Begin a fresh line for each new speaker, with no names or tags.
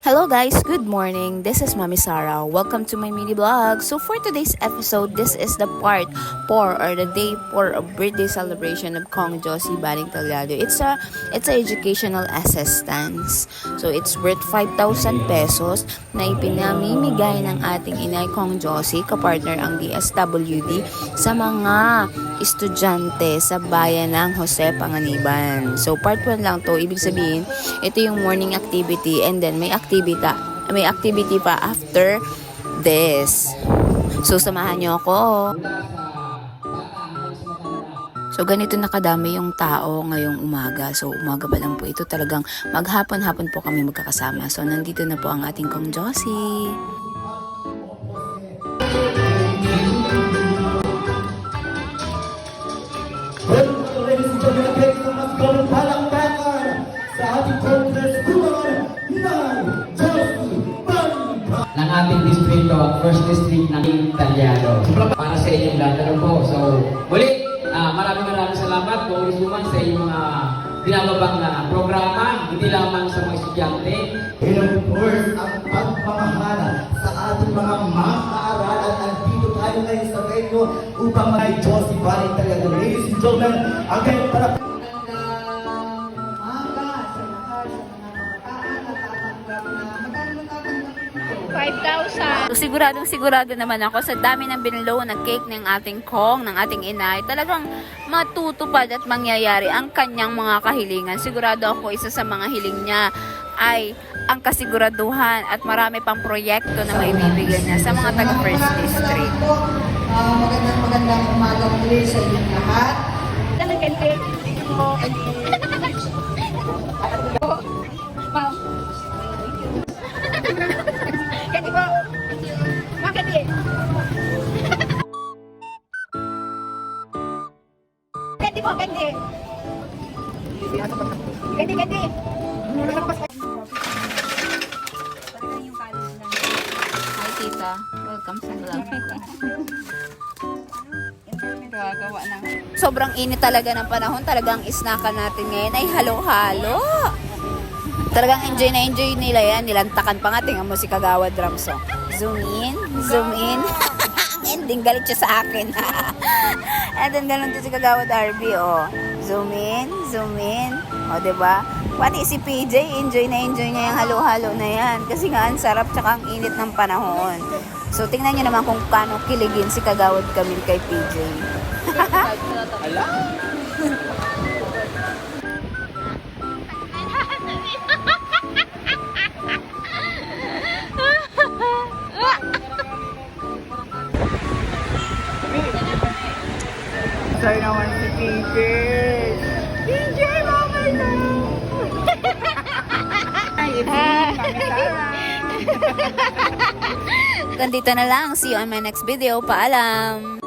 Hello guys, good morning. This is Mami Sarah. Welcome to my mini vlog. So for today's episode, this is the part 4 or the day 4 of birthday celebration of Kong Josie Baling Talyado. It's a educational assistance. So it's worth 5,000 pesos na ipinamimigay ng ating inay Kong Josie, kapartner ang DSWD, sa mga estudyante sa bayan ng Jose Panganiban. So part 1 lang to. Ibig sabihin, ito yung morning activity and then may activity pa after this. So, samahan nyo ako. So, ganito nakadami yung tao ngayong umaga. So, umaga pa lang po ito. Talagang maghapon-hapon po kami magkakasama. So, nandito na po ang ating Kong Josie.
Ladies and gentlemen, mas gawin palakpakan sa ating Congresswoman
ng ating distrito, first district ng Talyado. Para sa inyong lahat po. So, muli, maraming salamat Congresswoman sa inyong mga binababang na programa, hindi lamang sa mga estudyante.
And of course, ang pagmamahala sa ating mga mag-aaralan. Nandito tayo ngayon sa venue upang may Josie Baling Talyado. Ladies and gentlemen, again, para
5,000. So, sigurado naman ako sa dami ng binlow na cake ng ating Kong, ng ating inay, talagang matutupad at mangyayari ang kanyang mga kahilingan. Sigurado ako isa sa mga hiling niya ay ang kasiguraduhan at marami pang proyekto na maibibigay niya sa mga taga First District.
Magandang umaga muli sa inyong lahat.
Ganti.
Hi tita, welcome sa vlog ko. Sobrang init talaga ng panahon. Talagang isnakan natin ngayon ay halo-halo. Talagang enjoy na enjoy nila yan. Nilantakan pa nga. Tingnan mo si Kagawad Ramso. Zoom in, zoom in. Ang ending, galit siya sa akin. And then ganun din si Kagawad RB, oh. Zoom in, zoom in. O, diba? Pati si PJ, enjoy na enjoy niya yung halo-halo na yan. Kasi nga, ang sarap tsaka ang init ng panahon. So, tingnan niyo naman kung paano kiligin si Kagawad Camille kay PJ.
Sorry naman si PJ. PJ, mama na! Ay, it's Mami Sarah.
Nandito na lang. See you on my next video. Paalam!